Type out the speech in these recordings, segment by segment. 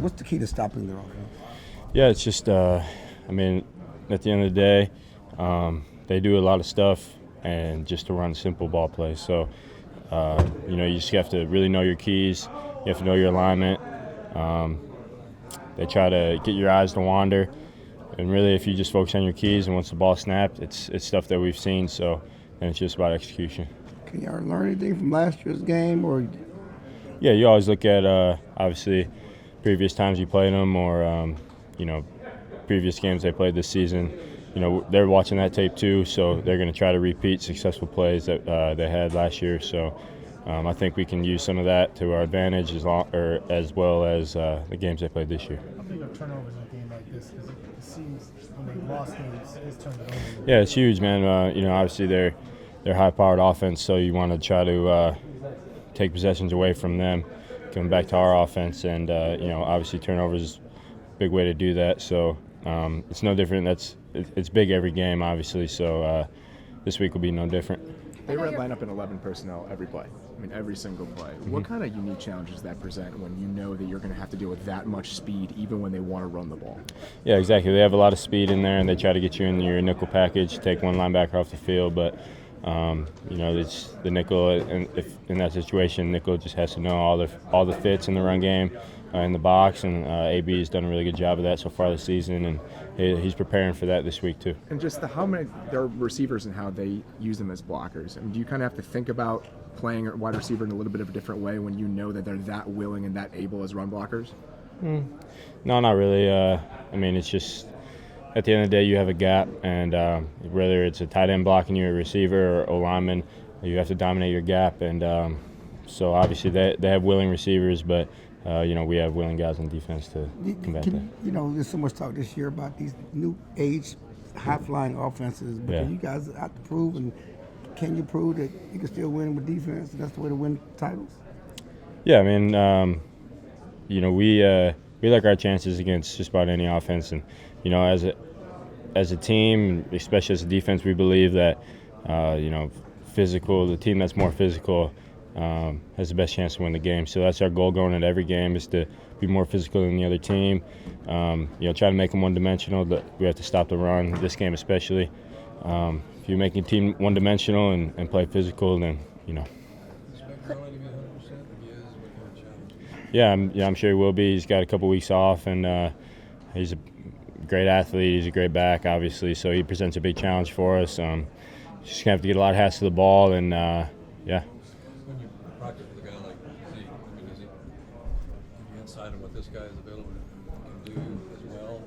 What's the key to stopping their offense? Yeah, it's just, I mean, at the end of the day, they do a lot of stuff and just to run simple ball plays. So, you just have to really know your keys. You have to know your alignment. They try to get your eyes to wander. And really, if you just focus on your keys and once the ball snapped, it's stuff that we've seen. So, and it's just about execution. Can y'all learn anything from last year's game? Or Yeah, you always look at, obviously, previous times you played them or, previous games they played this season. They're watching that tape too, so they're going to try to repeat successful plays that they had last year. So I think we can use some of that to our advantage as well as the games they played this year. How big are turnovers in a game like this? Because it seems when they lost games, it's turned it over. Yeah, it's huge, man. Obviously they're high-powered offense, so you want to try to take possessions away from them, coming back to our offense, and obviously turnovers is a big way to do that. So it's no different. It's big every game, obviously. So this week will be no different. They line up in 11 personnel every play. I mean, every single play. Mm-hmm. What kind of unique challenges does that present when you know that you're going to have to deal with that much speed even when they want to run the ball? Yeah, exactly. They have a lot of speed in there, and they try to get you in your nickel package, take one linebacker off the field. But, it's the nickel, and if in that situation, nickel just has to know all the fits in the run game in the box, and AB has done a really good job of that so far this season, and he's preparing for that this week too. And just how many there are receivers and how they use them as blockers. I mean, do you kind of have to think about playing a wide receiver in a little bit of a different way when you know that they're that willing and that able as run blockers? No, not really. It's just at the end of the day, you have a gap, and whether it's a tight end blocking you, a receiver, or O-lineman, you have to dominate your gap. And so obviously they have willing receivers, but we have willing guys on defense to combat that. There's so much talk this year about these new age high-flying offenses, but you guys have to prove, and can you prove that you can still win with defense, and that's the way to win titles? Yeah, we like our chances against just about any offense, and as a team, especially as a defense, we believe that the team that's more physical has the best chance to win the game. So that's our goal going into every game, is to be more physical than the other team. Try to make them one-dimensional, but we have to stop the run, this game especially. If you make your team one-dimensional and play physical, then, Yeah, I'm sure he will be. He's got a couple weeks off, and he's a great athlete. He's a great back, obviously, so he presents a big challenge for us. Just going to have to get a lot of hats to the ball, and, yeah. When you practice with a guy like Zeke, is he inside of what this guy is available to do as well?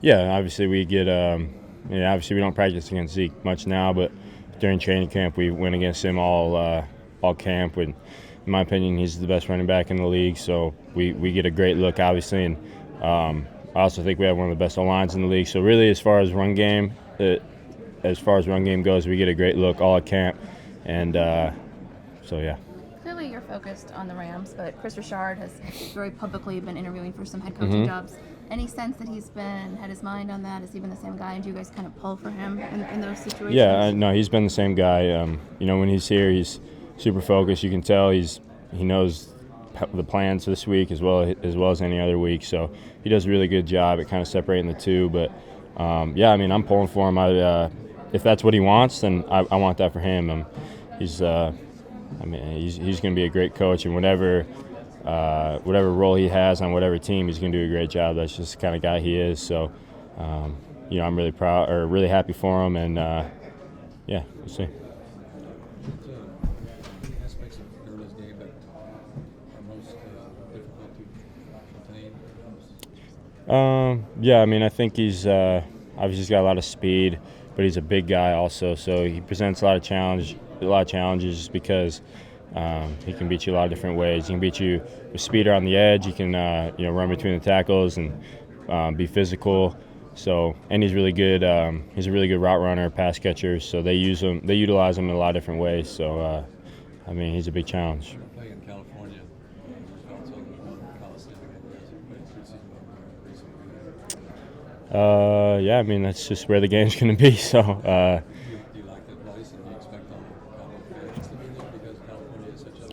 Yeah, obviously we get obviously we don't practice against Zeke much now, but during training camp we went against him all camp. And in my opinion, he's the best running back in the league, so we get a great look, obviously. And I also think we have one of the best lines in the league. So really, as far as run game goes, we get a great look all at camp. And so, yeah. Clearly you're focused on the Rams, but Chris Richard has very publicly been interviewing for some head coaching jobs. Any sense that he's had his mind on that? Is he been the same guy, and do you guys kind of pull for him in those situations? Yeah, no, he's been the same guy. When he's here, he's super focused. You can tell he knows the plans for this week as well as any other week. So he does a really good job at kind of separating the two. But I'm pulling for him. If that's what he wants, then I want that for him. He's going to be a great coach, and whatever role he has on whatever team, he's going to do a great job. That's just the kind of guy he is. So, I'm really proud or really happy for him, and we'll see. Aspects of Gurley's game that are most difficult to contain? I think he's obviously got a lot of speed, but he's a big guy also, so he presents a lot of challenges just because he can beat you a lot of different ways. He can beat you with speed on the edge. He can run between the tackles and be physical. So, and he's really good. He's a really good route runner, pass catcher. So they utilize him in a lot of different ways. So, he's a big challenge. Playing in California, that's just where the game's going to be. So. Do you like that place, and do you expect Cowboys fans to be there because California is such a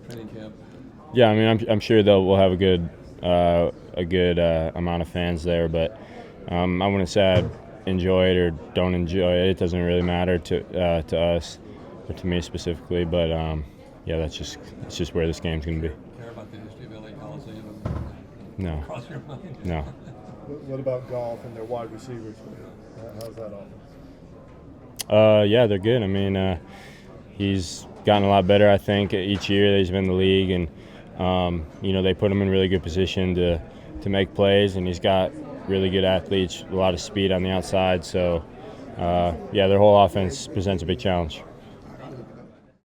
training camp? Yeah, I'm sure we'll have a good a good amount of fans there. But I wouldn't say I enjoy it or don't enjoy it. It doesn't really matter to us or to me specifically. But yeah, it's just where this game's going to be. Care about the history of LA Coliseum? No. Cross your mind? No. What about golf and their wide receivers? How's that offense? Yeah, they're good. I mean, he's gotten a lot better, I think, each year that he's been in the league, and they put him in really good position to make plays, and he's got really good athletes, a lot of speed on the outside. So, yeah, their whole offense presents a big challenge.